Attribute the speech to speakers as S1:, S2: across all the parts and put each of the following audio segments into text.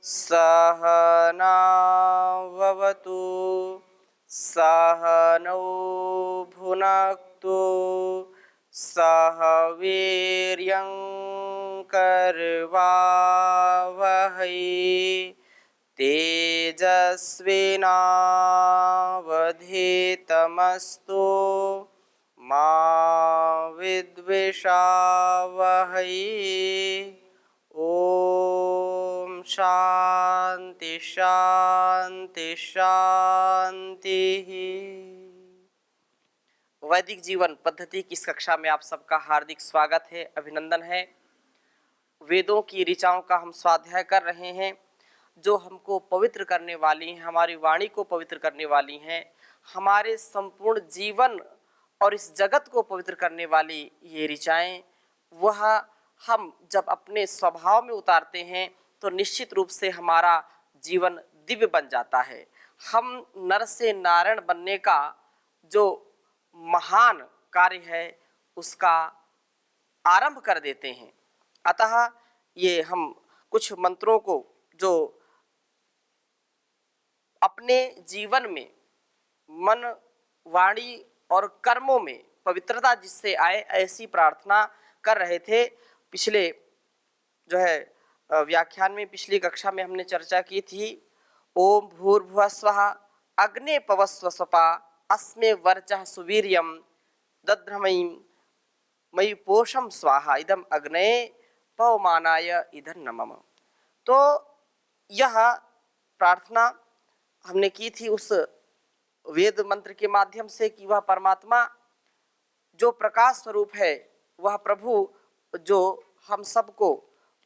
S1: सहनाववतु सहनौ भुनक्तु सह वीर्यं करवावहै तेजस्विनावधीतमस्तु मा विद्विषावहै। ओम शांति शांति शांति। वैदिक जीवन पद्धति की इस कक्षा में आप सबका हार्दिक स्वागत है, अभिनंदन है। वेदों की ऋचाओं का हम स्वाध्याय कर रहे हैं जो हमको पवित्र करने वाली हैं, हमारी वाणी को पवित्र करने वाली हैं, हमारे संपूर्ण जीवन और इस जगत को पवित्र करने वाली ये ऋचाएं, वह हम जब अपने स्वभाव में उतारते हैं तो निश्चित रूप से हमारा जीवन दिव्य बन जाता है। हम नर से नारायण बनने का जो महान कार्य है उसका आरंभ कर देते हैं। अतः ये हम कुछ मंत्रों को जो अपने जीवन में मन, वाणी और कर्मों में पवित्रता जिससे आए, ऐसी प्रार्थना कर रहे थे। पिछले जो है व्याख्यान में, पिछली कक्षा में हमने चर्चा की थी, ओम भूर्भुवः स्वः अग्ने पवस्व स्वपा अस्मे वर्चः सुवीर्यम दध्रमयि मयि पोषम स्वाहा इदम अग्ने पवमानाय इधर नमः। तो यह प्रार्थना हमने की थी उस वेद मंत्र के माध्यम से कि वह परमात्मा जो प्रकाश स्वरूप है, वह प्रभु जो हम सबको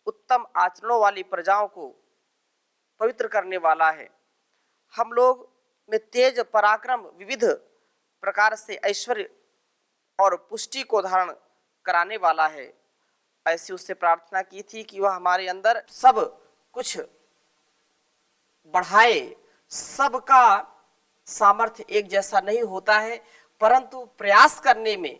S1: उत्तम आचरणों वाली प्रजाओं को पवित्र करने वाला है, हम लोग में तेज पराक्रम विविध प्रकार से ऐश्वर्य और पुष्टि को धारण कराने वाला है, ऐसी उससे प्रार्थना की थी कि वह हमारे अंदर सब कुछ बढ़ाए। सबका सामर्थ्य एक जैसा नहीं होता है, परंतु प्रयास करने में,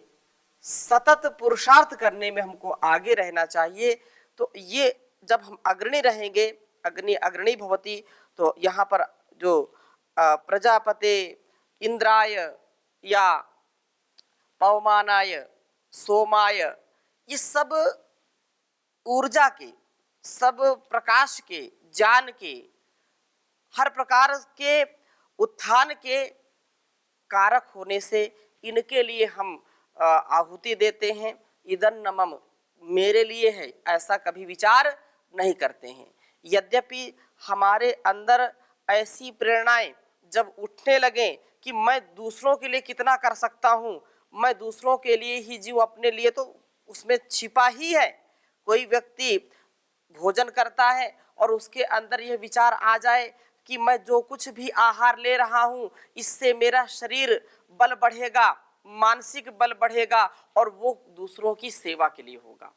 S1: सतत पुरुषार्थ करने में हमको आगे रहना चाहिए। तो ये जब हम अग्रणी रहेंगे, अग्रणी भवति, तो यहाँ पर जो प्रजापते इंद्राय या पवमानाय सोमाय, ये सब ऊर्जा के, सब प्रकाश के, ज्ञान के, हर प्रकार के उत्थान के कारक होने से इनके लिए हम आहुति देते हैं। इदं नमः, मेरे लिए है, ऐसा कभी विचार नहीं करते हैं। यद्यपि हमारे अंदर ऐसी प्रेरणाएं जब उठने लगें कि मैं दूसरों के लिए कितना कर सकता हूँ, मैं दूसरों के लिए ही जीव, अपने लिए तो उसमें छिपा ही है। कोई व्यक्ति भोजन करता है और उसके अंदर यह विचार आ जाए कि मैं जो कुछ भी आहार ले रहा हूँ इससे मेरा शरीर बल बढ़ेगा, मानसिक बल बढ़ेगा और वो दूसरों की सेवा के लिए होगा।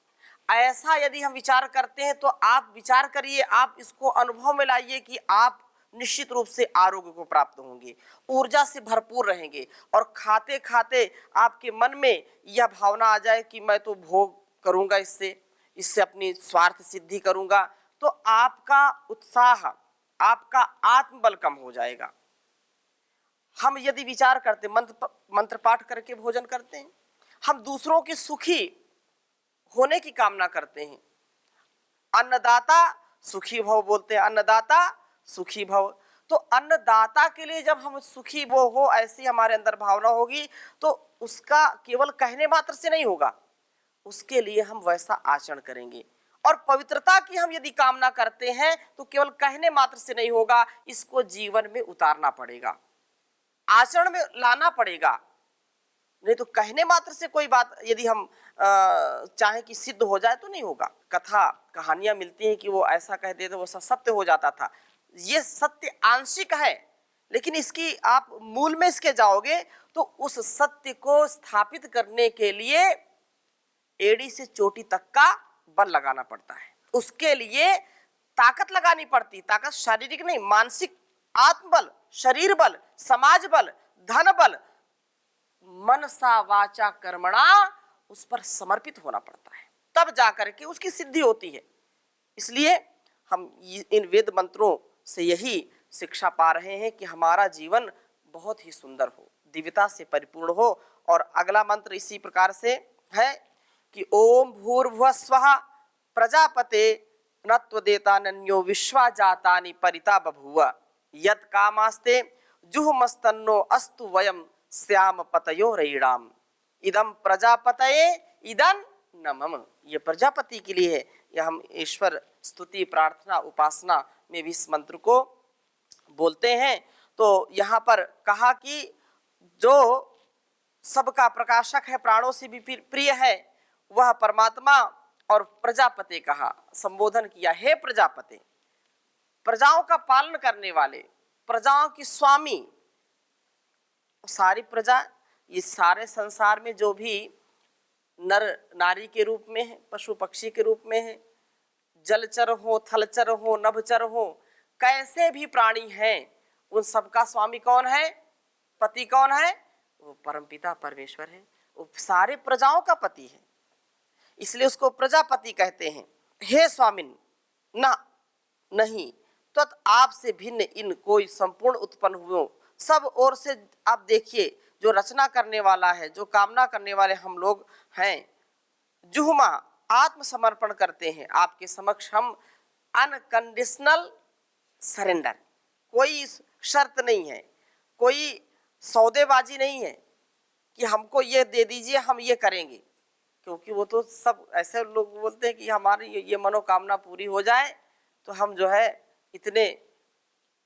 S1: ऐसा यदि हम विचार करते हैं तो आप विचार करिए, आप इसको अनुभव में लाइए कि आप निश्चित रूप से आरोग्य को प्राप्त होंगे, ऊर्जा से भरपूर रहेंगे और खाते खाते आपके मन में यह भावना आ जाए कि मैं तो भोग करूंगा, इससे अपनी स्वार्थ सिद्धि करूंगा, तो आपका उत्साह, आपका आत्मबल कम हो जाएगा। हम यदि विचार करते, मंत्र पाठ करके भोजन करते हैं, हम दूसरों के सुखी होने की कामना करते हैं। अन्नदाता सुखी भव बोलते हैं, अन्नदाता सुखी भव। तो अन्नदाता के लिए जब हम सुखी वो हो, ऐसी हमारे अंदर भावना होगी, तो उसका केवल कहने मात्र से नहीं होगा, उसके लिए हम वैसा आचरण करेंगे। और पवित्रता की हम यदि कामना करते हैं तो केवल कहने मात्र से नहीं होगा, इसको जीवन में उतारना पड़ेगा, आचरण में लाना पड़ेगा। नहीं तो कहने मात्र से कोई बात यदि हम चाहे कि सिद्ध हो जाए तो नहीं होगा। कथा कहानियां मिलती हैं कि वो ऐसा कह देते, वो सत्य हो जाता था। ये सत्य आंशिक है, लेकिन इसकी आप मूल में इसके जाओगे तो उस सत्य को स्थापित करने के लिए एड़ी से चोटी तक का बल लगाना पड़ता है। उसके लिए ताकत लगानी पड़ती, ताकत शारीरिक नहीं, मानसिक, आत्मबल, शरीर बल, समाज बल, धन बल, मनसा वाचा कर्मणा, उस पर समर्पित होना पड़ता है, तब जाकर के उसकी सिद्धि होती है। इसलिए हम इन वेद मंत्रों से यही शिक्षा पा रहे हैं कि हमारा जीवन बहुत ही सुंदर हो, दिव्यता से परिपूर्ण हो। और अगला मंत्र इसी प्रकार से है कि ओम भूर्भुवः स्वः प्रजापते नत्वदेतानन्यो विश्वा जातानि परिता बभूव यत् कामास्ते जुहुमस्तन्नो अस्तु वयम श्याम पतयो रयिणाम इदम प्रजापतये इदं नमः। ये प्रजापति के लिए है। यह हम ईश्वर स्तुति प्रार्थना उपासना में भी इस मंत्र को बोलते हैं। तो यहाँ पर कहा कि जो सबका प्रकाशक है, प्राणों से भी प्रिय है, वह परमात्मा, और प्रजापति कहा, संबोधन किया, हे प्रजापति, प्रजाओं का पालन करने वाले, प्रजाओं की स्वामी। सारी प्रजा, ये सारे संसार में जो भी नर नारी के रूप में है, पशु पक्षी के रूप में है, जलचर हो, थलचर हो, नभचर हो, कैसे भी प्राणी हैं, उन सबका स्वामी कौन है? पति कौन है? वो परमपिता परमेश्वर है। वो सारे प्रजाओं का पति है, इसलिए उसको प्रजापति कहते हैं। हे स्वामिन, ना नहीं तो आपसे भिन्न इन कोई संपूर्ण उत्पन्न हुए, सब ओर से आप देखिए, जो रचना करने वाला है, जो कामना करने वाले हम लोग हैं। जुहुमा, आत्मसमर्पण करते हैं आपके समक्ष हम, अनकंडीशनल सरेंडर, कोई शर्त नहीं है, कोई सौदेबाजी नहीं है कि हमको ये दे दीजिए हम ये करेंगे। क्योंकि वो तो सब ऐसे लोग बोलते हैं कि हमारी ये मनोकामना पूरी हो जाए तो हम जो है इतने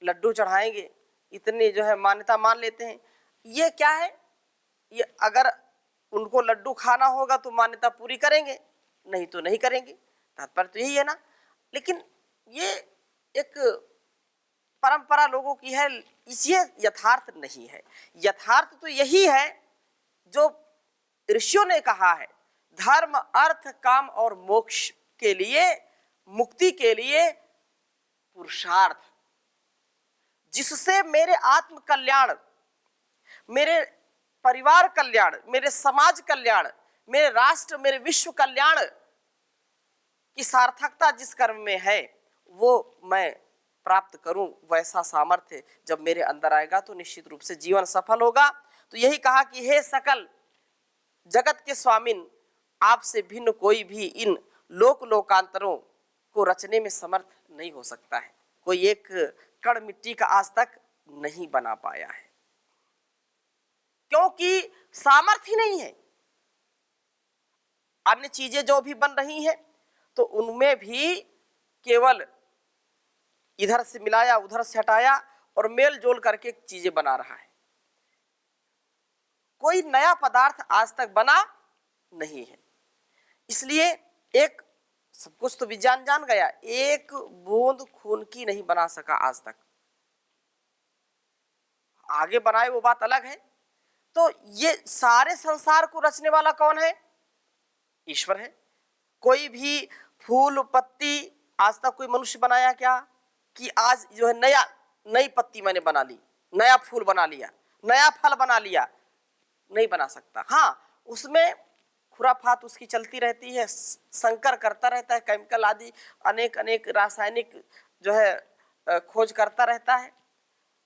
S1: लड्डू चढ़ाएंगे, इतनी जो है मान्यता मान लेते हैं। ये क्या है? ये अगर उनको लड्डू खाना होगा तो मान्यता पूरी करेंगे, नहीं तो नहीं करेंगे, तात्पर्य तो यही है ना। लेकिन ये एक परंपरा लोगों की है, ये यथार्थ नहीं है। यथार्थ तो यही है जो ऋषियों ने कहा है, धर्म अर्थ काम और मोक्ष के लिए, मुक्ति के लिए पुरुषार्थ, जिससे मेरे आत्म कल्याण, मेरे परिवार कल्याण, मेरे समाज कल्याण, मेरे राष्ट्र, मेरे विश्व कल्याण की सार्थकता जिस कर्म में है वो मैं प्राप्त करूं, वैसा सामर्थ्य जब मेरे अंदर आएगा तो निश्चित रूप से जीवन सफल होगा। तो यही कहा कि हे सकल जगत के स्वामिन, आपसे भिन्न कोई भी इन लोक लोकांतरों को रचने में समर्थ नहीं हो सकता है। कोई एक कण मिट्टी का आज तक नहीं बना पाया है, क्योंकि सामर्थ्य ही नहीं है। अन्य चीजें जो भी बन रही हैं तो उनमें भी केवल इधर से मिलाया उधर से हटाया और मेल जोल करके चीजें बना रहा है। कोई नया पदार्थ आज तक बना नहीं है। इसलिए एक सब कुछ तो विज्ञान जान गया, एक बूंद खून की नहीं बना सका आज तक। आगे बनाए वो बात अलग है। तो ये सारे संसार को रचने वाला कौन है? ईश्वर है। कोई भी फूल पत्ती आज तक कोई मनुष्य बनाया क्या कि आज जो है नई पत्ती मैंने बना ली, नया फूल बना लिया, नया फल बना लिया? नहीं बना सकता। हाँ, उसमें खुराफात उसकी चलती रहती है, संकर करता रहता है, केमिकल आदि अनेक रासायनिक जो है खोज करता रहता है।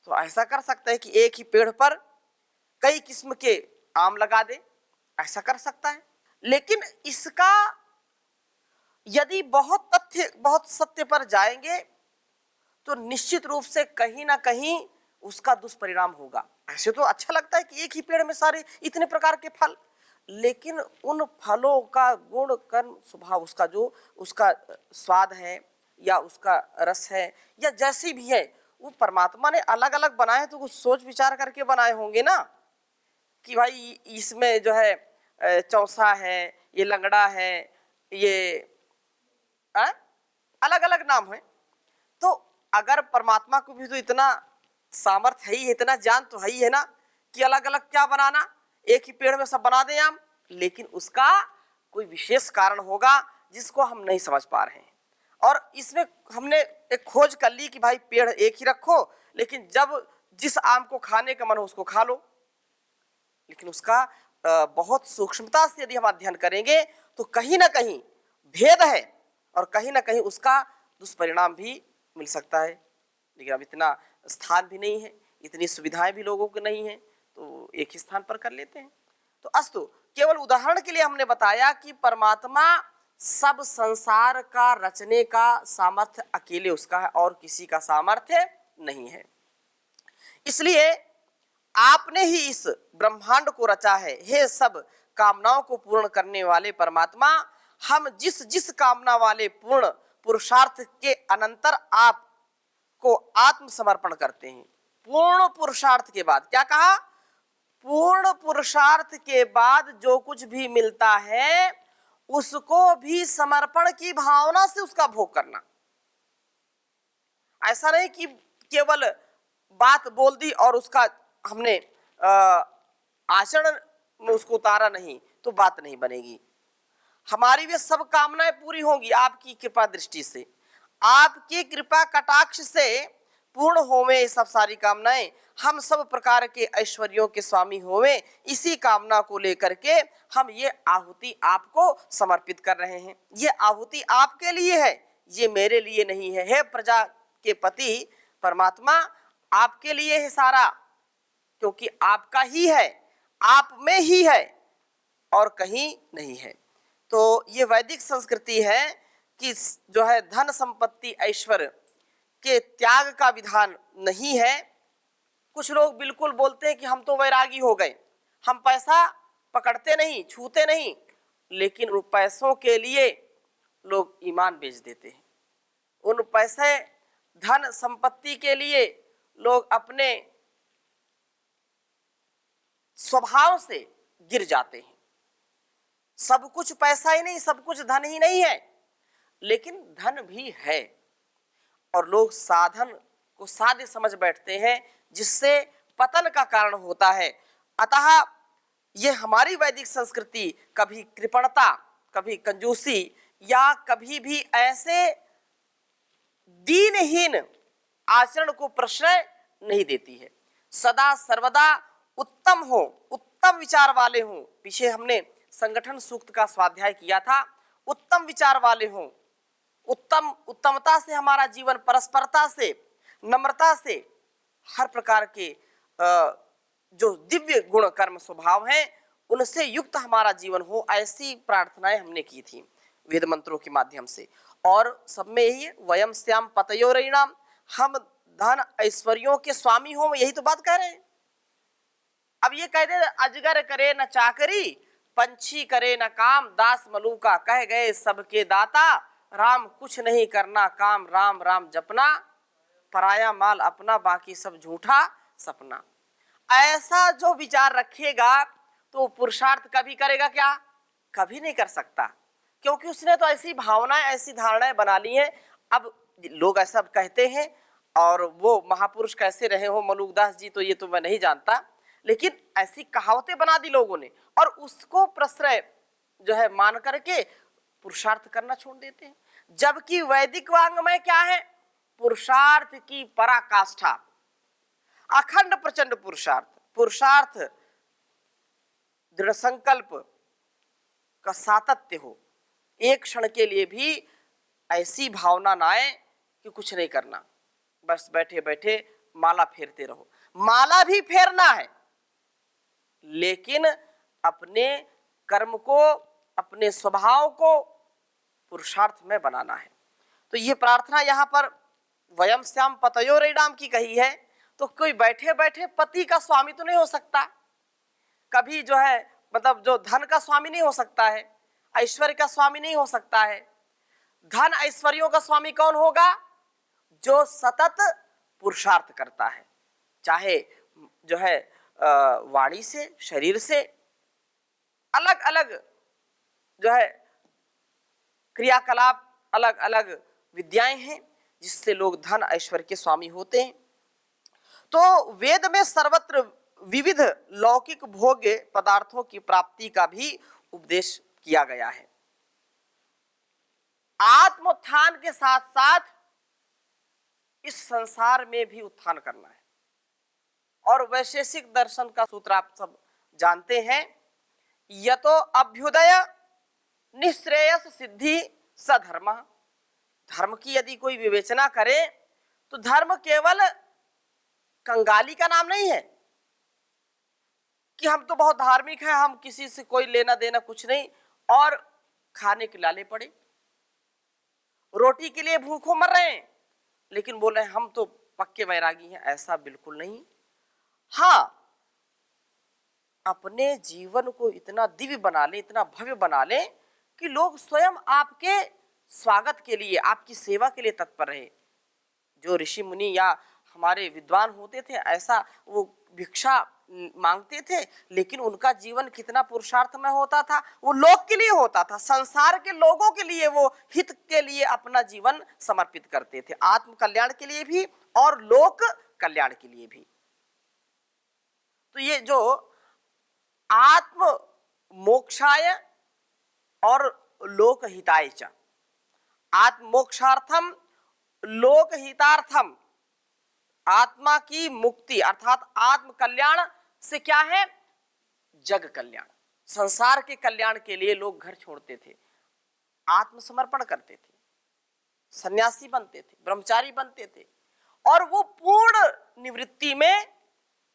S1: तो ऐसा कर सकता है कि एक ही पेड़ पर कई किस्म के आम लगा दे, ऐसा कर सकता है। लेकिन इसका यदि बहुत सत्य पर जाएंगे तो निश्चित रूप से कहीं ना कहीं उसका दुष्परिणाम होगा। ऐसे तो अच्छा लगता है कि एक ही पेड़ में सारे इतने प्रकार के फल, लेकिन उन फलों का गुण कर्म स्वभाव, उसका जो उसका स्वाद है या उसका रस है या जैसी भी है, वो परमात्मा ने अलग अलग बनाए तो कुछ सोच विचार करके बनाए होंगे ना, कि भाई इसमें जो है चौसा है, ये लंगड़ा है, ये अलग अलग नाम है। तो अगर परमात्मा को भी तो इतना सामर्थ्य है ही, इतना ज्ञान तो है ही है ना कि अलग अलग क्या बनाना, एक ही पेड़ में सब बना दें हम, लेकिन उसका कोई विशेष कारण होगा जिसको हम नहीं समझ पा रहे हैं। और इसमें हमने एक खोज कर ली कि भाई पेड़ एक ही रखो, लेकिन जब जिस आम को खाने का मन हो उसको खा लो। लेकिन उसका बहुत सूक्ष्मता से यदि हम अध्ययन करेंगे तो कहीं ना कहीं भेद है और कहीं ना कहीं उसका दुष्परिणाम भी मिल सकता है। लेकिन अब इतना स्थान भी नहीं है, इतनी सुविधाएं भी लोगों को नहीं है, तो एक ही स्थान पर कर लेते हैं। तो अस्तु, केवल उदाहरण के लिए हमने बताया कि परमात्मा सब संसार का रचने का सामर्थ्य अकेले उसका है और किसी का सामर्थ्य नहीं है। इसलिए आपने ही इस ब्रह्मांड को रचा है। हे सब कामनाओं को पूर्ण करने वाले परमात्मा, हम जिस जिस कामना वाले पूर्ण पुरुषार्थ के अनंतर आपको आत्मसमर्पण करते हैं। पूर्ण पुरुषार्थ के बाद क्या कहा? पूर्ण पुरुषार्थ के बाद जो कुछ भी मिलता है उसको भी समर्पण की भावना से उसका भोग करना। ऐसा नहीं कि केवल बात बोल दी और उसका हमने आचरण में उसको उतारा नहीं तो बात नहीं बनेगी। हमारी भी सब कामनाएं पूरी होंगी आपकी कृपा दृष्टि से, आपकी कृपा कटाक्ष से पूर्ण होवे सब सारी कामनाएं। हम सब प्रकार के ऐश्वर्यों के स्वामी होवे, इसी कामना को लेकर के हम ये आहुति आपको समर्पित कर रहे हैं। ये आहुति आपके लिए है, ये मेरे लिए नहीं है। हे प्रजा के पति परमात्मा, आपके लिए है सारा, क्योंकि आपका ही है, आप में ही है और कहीं नहीं है। तो ये वैदिक संस्कृति है कि जो है धन संपत्ति ऐश्वर्य के त्याग का विधान नहीं है। कुछ लोग बिल्कुल बोलते हैं कि हम तो वैरागी हो गए, हम पैसा पकड़ते नहीं, छूते नहीं, लेकिन उन पैसों के लिए लोग ईमान बेच देते हैं। उन पैसे धन संपत्ति के लिए लोग अपने स्वभाव से गिर जाते हैं। सब कुछ पैसा ही नहीं, सब कुछ धन ही नहीं है, लेकिन धन भी है और लोग साधन को साध्य समझ बैठते हैं, जिससे पतन का कारण होता है। अतः ये हमारी वैदिक संस्कृति कभी कृपणता, कभी कंजूसी या कभी भी ऐसे दीनहीन आचरण को प्रश्रय नहीं देती है। सदा सर्वदा उत्तम हो, उत्तम विचार वाले हो। पीछे हमने संगठन सूक्त का स्वाध्याय किया था। उत्तम विचार वाले हो, उत्तमता से हमारा जीवन, परस्परता से, नम्रता से, हर प्रकार के जो दिव्य गुण कर्म स्वभाव हैं उनसे युक्त हमारा जीवन हो, ऐसी प्रार्थनाएं हमने की थी वेद मंत्रों के माध्यम से। और सब में यही वयम श्याम पतयोरयिणाम, हम धन ऐश्वर्यों के स्वामी हो, यही तो बात कह रहे हैं। अब ये कह दे अजगर करे न चाकरी, पंछी करे न काम, दास मलूका कह गए सबके दाता, राम कुछ नहीं करना काम, राम राम जपना, पराया माल अपना, बाकी सब झूठा सपना। ऐसा जो विचार रखेगा तो पुरुषार्थ कभी करेगा क्या? कभी नहीं कर सकता, क्योंकि उसने तो ऐसी भावनाएं, ऐसी धारणाएं बना ली हैं। अब लोग ऐसा कहते हैं, और वो महापुरुष कैसे रहे हो मलुकदास जी, तो ये तो मैं नहीं जानता, लेकिन ऐसी कहावतें बना दी लोगों ने और उसको प्रश्रय जो है मान करके पुरुषार्थ करना छोड़ देते हैं। जबकि वैदिक वांग्मय क्या है? पुरुषार्थ की पराकाष्ठा, अखंड प्रचंड पुरुषार्थ, पुरुषार्थ दृढ़ संकल्प का सातत्य हो, एक क्षण के लिए भी ऐसी भावना ना आए कि कुछ नहीं करना, बस बैठे बैठे माला फेरते रहो। माला भी फेरना है, लेकिन अपने कर्म को, अपने स्वभाव को पुरुषार्थ में बनाना है। तो ये प्रार्थना यहाँ पर वयम श्याम पतयोरयिणाम की कही है। तो कोई बैठे बैठे पति का स्वामी तो नहीं हो सकता, कभी जो है मतलब जो धन का स्वामी नहीं हो सकता है, ऐश्वर्य का स्वामी नहीं हो सकता है। धन ऐश्वर्यों का स्वामी कौन होगा? जो सतत पुरुषार्थ करता है, चाहे जो है वाणी से, शरीर से, अलग अलग जो है क्रियाकलाप, अलग अलग विद्याएं हैं जिससे लोग धन ऐश्वर्य के स्वामी होते हैं। तो वेद में सर्वत्र विविध लौकिक भोग्य पदार्थों की प्राप्ति का भी उपदेश किया गया है। आत्मोत्थान के साथ साथ इस संसार में भी उत्थान करना है। और वैशेषिक दर्शन का सूत्र आप सब जानते हैं, यतो अभ्युदय निःश्रेयस सिद्धि सधर्म। धर्म की यदि कोई विवेचना करे तो धर्म केवल कंगाली का नाम नहीं है कि हम तो बहुत धार्मिक हैं, हम किसी से कोई लेना देना कुछ नहीं, और खाने के लाले पड़े, रोटी के लिए भूखों मर रहे हैं, लेकिन बोल रहे हैं हम तो पक्के वैरागी हैं। ऐसा बिल्कुल नहीं। हाँ, अपने जीवन को इतना दिव्य बना ले, इतना भव्य बना ले कि लोग स्वयं आपके स्वागत के लिए, आपकी सेवा के लिए तत्पर रहे। जो ऋषि मुनि या हमारे विद्वान होते थे, ऐसा वो भिक्षा मांगते थे, लेकिन उनका जीवन कितना पुरुषार्थमय होता था। वो लोक के लिए होता था, संसार के लोगों के लिए, वो हित के लिए अपना जीवन समर्पित करते थे, आत्म कल्याण के लिए भी और लोक कल्याण के लिए भी। तो ये जो आत्म मोक्षाय और लोक हिताय च, आत्म मोक्षार्थम लोक हितार्थम, आत्मा की मुक्ति अर्थात आत्म कल्याण से क्या है, जग कल्याण, संसार के कल्याण के लिए लोग घर छोड़ते थे, आत्मसमर्पण करते थे, सन्यासी बनते थे, ब्रह्मचारी बनते थे, और वो पूर्ण निवृत्ति में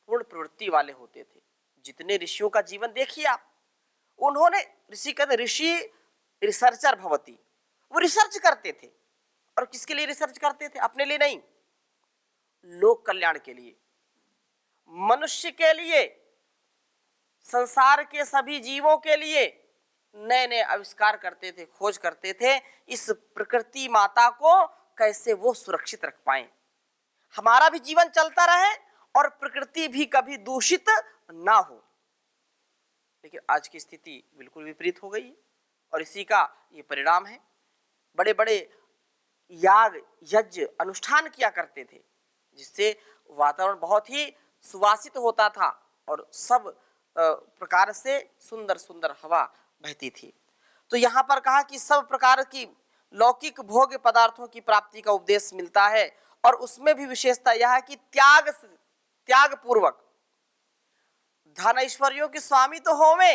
S1: पूर्ण प्रवृत्ति वाले होते थे। जितने ऋषियों का जीवन देखिए आप, उन्होंने, ऋषि कहते ऋषि रिसर्चर भवति, वो रिसर्च करते थे। और किसके लिए रिसर्च करते थे? अपने लिए नहीं, लोक कल्याण के लिए, मनुष्य के लिए, संसार के सभी जीवों के लिए नए नए आविष्कार करते थे, खोज करते थे, इस प्रकृति माता को कैसे वो सुरक्षित रख पाए, हमारा भी जीवन चलता रहे और प्रकृति भी कभी दूषित ना हो। लेकिन आज की स्थिति बिल्कुल विपरीत हो गई है और इसी का ये परिणाम है। बड़े बड़े याग यज्ञ अनुष्ठान किया करते थे, जिससे वातावरण बहुत ही सुवासित होता था और सब प्रकार से सुंदर सुंदर हवा बहती थी। तो यहाँ पर कहा कि सब प्रकार की लौकिक भोग्य पदार्थों की प्राप्ति का उपदेश मिलता है, और उसमें भी विशेषता यह है कि त्याग पूर्वक, धन ऐश्वर्यों के स्वामी तो होवे,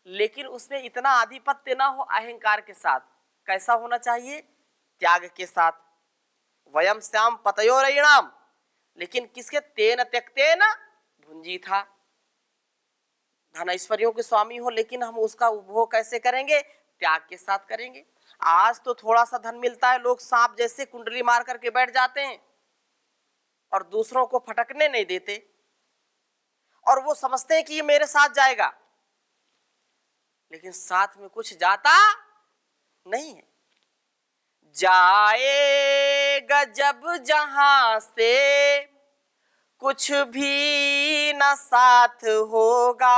S1: लेकिन उसमें इतना आधिपत्य ना हो अहंकार के साथ। कैसा होना चाहिए? त्याग के साथ। वयम श्याम पतयोरयिणाम, लेकिन किसके? तेन त्यक्तेन भुंजी था। धन ऐश्वर्यों के स्वामी हो, लेकिन हम उसका उपभोग कैसे करेंगे? त्याग के साथ करेंगे। आज तो थोड़ा सा धन मिलता है, लोग सांप जैसे कुंडली मार करके बैठ जाते हैं और दूसरों को फटकने नहीं देते, और वो समझते हैं कि ये मेरे साथ जाएगा, लेकिन साथ में कुछ जाता नहीं है। जाएगा जब जहां से कुछ भी न साथ होगा,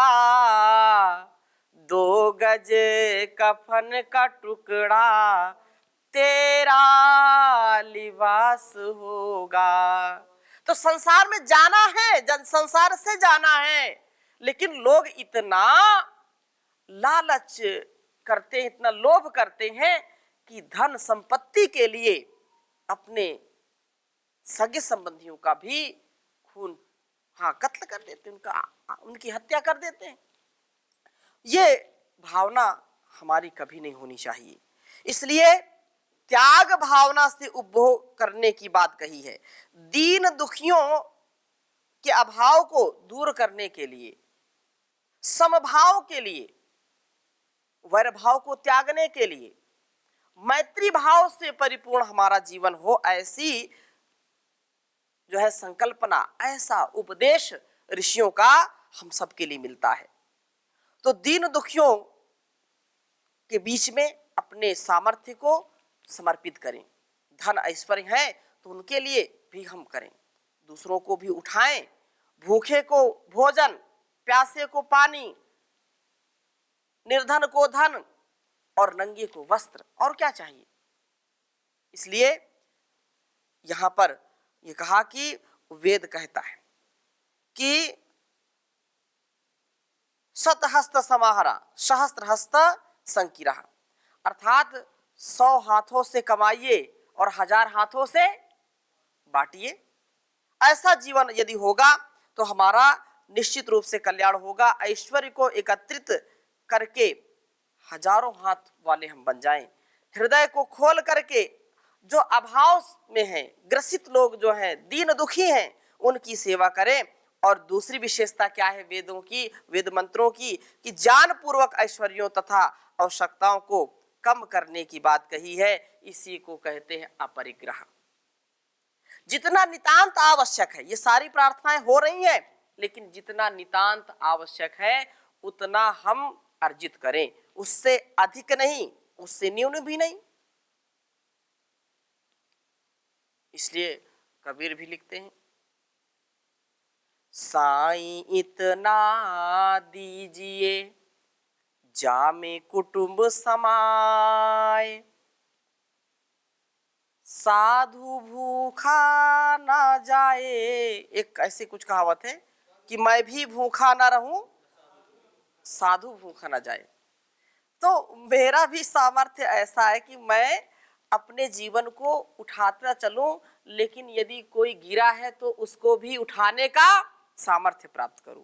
S1: 2 गज कफन का टुकड़ा तेरा लिबास होगा। तो संसार में जाना है, जन संसार से जाना है, लेकिन लोग इतना लालच करते हैं, इतना लोभ करते हैं कि धन संपत्ति के लिए अपने सगे संबंधियों का भी खून कत्ल कर देते हैं, उनकी हत्या कर देते हैं। ये भावना हमारी कभी नहीं होनी चाहिए। इसलिए त्याग भावना से उपभोग करने की बात कही है। दीन दुखियों के अभाव को दूर करने के लिए, समभाव के लिए, वैर भाव को त्यागने के लिए, मैत्री भाव से परिपूर्ण हमारा जीवन हो, ऐसी जो है संकल्पना, ऐसा उपदेश ऋषियों का हम सबके लिए मिलता है। तो दीन दुखियों के बीच में अपने सामर्थ्य को समर्पित करें। धन ऐश्वर्य है तो उनके लिए भी हम करें, दूसरों को भी उठाएं, भूखे को भोजन, प्यासे को पानी, निर्धन को धन और नंगे को वस्त्र, और क्या चाहिए। इसलिए यहां पर ये कहा कि वेद कहता है कि शतहस्त समाहरा सहस्त्र हस्त संकीरा, अर्थात 100 हाथों से कमाइए और 1000 हाथों से बांटिए। ऐसा जीवन यदि होगा तो हमारा निश्चित रूप से कल्याण होगा। ऐश्वर्य को एकत्रित करके हजारों हाथ वाले हम बन जाएं, हृदय को खोल करके जो अभाव में हैं, ग्रसित लोग जो हैं, दीन दुखी हैं, उनकी सेवा करें। और दूसरी विशेषता क्या है वेदों की, वेद मंत्रों की, कि ज्ञान पूर्वक ऐश्वर्यों तथा आवश्यकताओं को कम करने की बात कही है। इसी को कहते हैं अपरिग्रह। जितना नितांत आवश्यक है, ये सारी प्रार्थनाएं हो रही हैं, लेकिन जितना नितांत आवश्यक है उतना हम अर्जित करें, उससे अधिक नहीं, उससे न्यून भी नहीं। इसलिए कबीर भी लिखते हैं, साईं इतना दीजिए जामे कुटुंब समाए, साधु भूखा ना जाए। एक ऐसी कुछ कहावत है कि मैं भी भूखा ना रहूं, साधु भूखा ना जाए। तो मेरा भी सामर्थ्य ऐसा है कि मैं अपने जीवन को उठाता चलूं, लेकिन यदि कोई गिरा है तो उसको भी उठाने का सामर्थ्य प्राप्त करूं,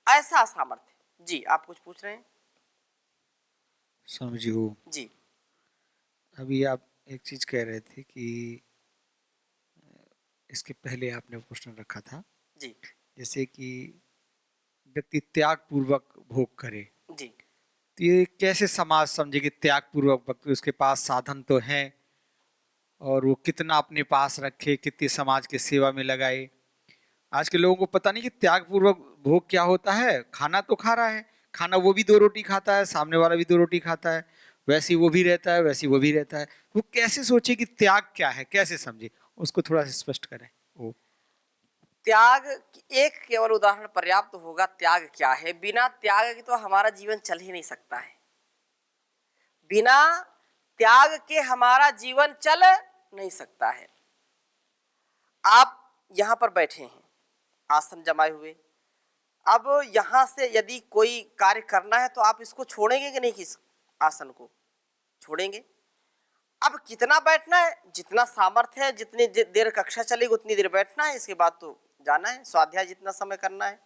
S1: ऐसा सामर्थ्य। जी आप कुछ पूछ रहे हैं?
S2: समझियो
S1: जी
S2: अभी आप एक चीज कह रहे थे कि इसके पहले आपने प्रश्न रखा था,
S1: जी
S2: जैसे कि व्यक्ति त्याग पूर्वक भोग करे,
S1: जी
S2: तो ये कैसे समाज समझे कि त्याग पूर्वक भक्ति, उसके पास साधन तो हैं और वो कितना अपने पास रखे, कितनी समाज की सेवा में लगाए। आज के लोगों को पता नहीं कि त्याग पूर्वक भोग क्या होता है। खाना तो खा रहा है, खाना वो भी 2 रोटी खाता है, सामने वाला भी 2 रोटी खाता है, वैसे ही वो भी रहता है, वैसे ही वो भी रहता है। वो कैसे सोचे कि त्याग क्या है, कैसे समझे, उसको थोड़ा सा स्पष्ट करें। वो
S1: त्याग एक केवल उदाहरण पर्याप्त होगा। त्याग क्या है? बिना त्याग के तो हमारा जीवन चल ही नहीं सकता है। बिना त्याग के हमारा जीवन चल नहीं सकता है। आप यहां पर बैठे हैं, आसन जमाए हुए। अब यहां से यदि कोई कार्य करना है तो आप इसको छोड़ेंगे कि नहीं? किस आसन को छोड़ेंगे? अब कितना बैठना है, जितना सामर्थ्य है, जितनी देर कक्षा चलेगी उतनी देर बैठना है, इसके बाद तो जाना है, स्वाध्याय जितना समय करना है।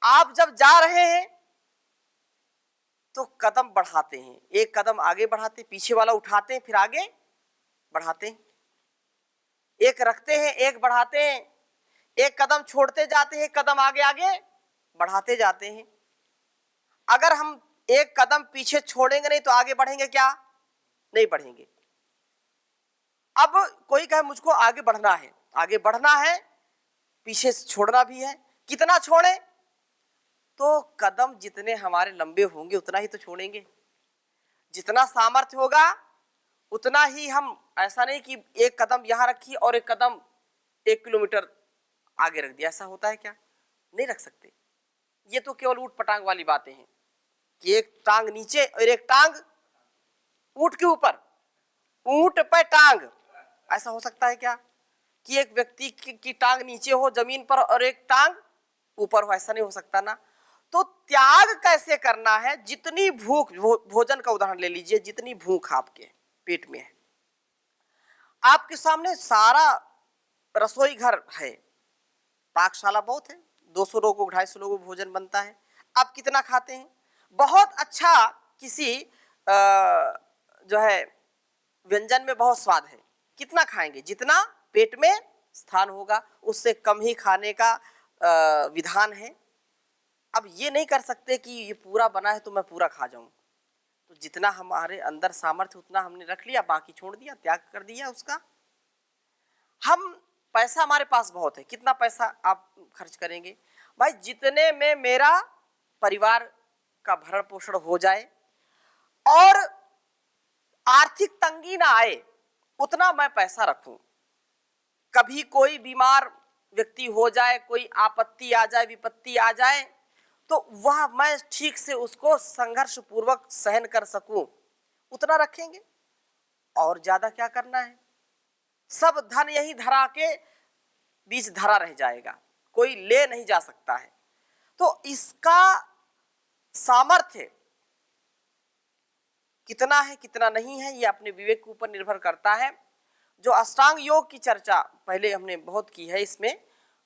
S1: आप जब जा रहे हैं तो कदम बढ़ाते हैं, एक कदम आगे बढ़ाते, पीछे वाला उठाते हैं, फिर आगे बढ़ाते हैं, एक रखते हैं, एक बढ़ाते हैं, एक कदम छोड़ते जाते हैं, कदम आगे आगे बढ़ाते जाते हैं। अगर हम एक कदम पीछे छोड़ेंगे नहीं तो आगे बढ़ेंगे क्या? नहीं बढ़ेंगे। अब कोई कहे मुझको आगे बढ़ना है, आगे बढ़ना है, पीछे से छोड़ना भी है, कितना छोड़े? तो कदम जितने हमारे लंबे होंगे उतना ही तो छोड़ेंगे। जितना सामर्थ्य होगा उतना ही हम, ऐसा नहीं कि एक कदम यहां रखी और एक कदम 1 किलोमीटर आगे रख दिया, ऐसा होता है क्या? नहीं रख सकते। ये तो केवल ऊट पटांग वाली बातें हैं कि एक टांग नीचे और एक टांग ऊंट के ऊपर, ऊंट पे टांग। ऐसा हो सकता है क्या कि एक व्यक्ति की टांग नीचे हो जमीन पर और एक टांग ऊपर हो? ऐसा नहीं हो सकता ना। तो त्याग कैसे करना है? जितनी भूख, भोजन का उदाहरण ले लीजिए, जितनी भूख आपके पेट में है, आपके सामने सारा रसोई घर है, पाकशाला बहुत है, 200 लोगों 250 लोगों को भोजन बनता है। आप कितना खाते हैं? बहुत अच्छा किसी जो है व्यंजन में बहुत स्वाद है, कितना खाएंगे? जितना पेट में स्थान होगा उससे कम ही खाने का विधान है। अब ये नहीं कर सकते कि ये पूरा बना है तो मैं पूरा खा जाऊं। तो जितना हमारे अंदर सामर्थ्य उतना हमने रख लिया, बाकी छोड़ दिया, त्याग कर दिया उसका। हम पैसा हमारे पास बहुत है, कितना पैसा आप खर्च करेंगे? भाई जितने में मेरा परिवार का भरण पोषण हो जाए और आर्थिक तंगी ना आए उतना मैं पैसा रखूं। कभी कोई बीमार व्यक्ति हो जाए, कोई आपत्ति आ जाए, विपत्ति आ जाए, तो वह मैं ठीक से उसको संघर्ष पूर्वक सहन कर सकूं, उतना रखेंगे। और ज्यादा क्या करना है? सब धन यही धरा के बीच धरा रह जाएगा, कोई ले नहीं जा सकता है। तो इसका सामर्थ्य कितना है कितना नहीं है ये अपने विवेक के ऊपर निर्भर करता है। जो अष्टांग योग की चर्चा पहले हमने बहुत की है इसमें,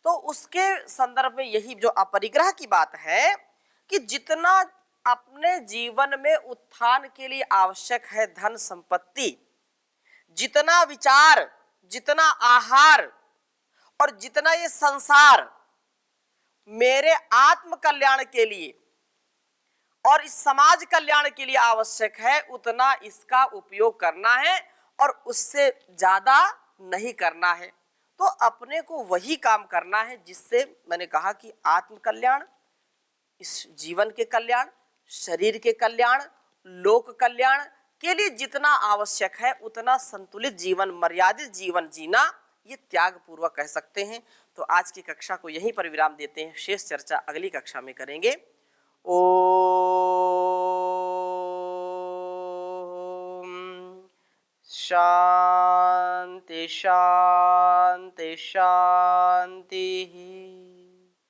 S1: तो उसके संदर्भ में यही जो अपरिग्रह की बात है कि जितना अपने जीवन में उत्थान के लिए आवश्यक है धन संपत्ति। जितना विचार, जितना आहार और जितना ये संसार मेरे आत्म कल्याण के लिए और इस समाज कल्याण के लिए आवश्यक है, उतना इसका उपयोग करना है और उससे ज्यादा नहीं करना है। तो अपने को वही काम करना है जिससे मैंने कहा कि आत्म कल्याण, इस जीवन के कल्याण, शरीर के कल्याण, लोक कल्याण के लिए जितना आवश्यक है उतना संतुलित जीवन, मर्यादित जीवन जीना, ये त्याग पूर्वक कह सकते हैं। तो आज की कक्षा को यहीं पर विराम देते हैं, शेष चर्चा अगली कक्षा में करेंगे। ओम शांति शांति शांति।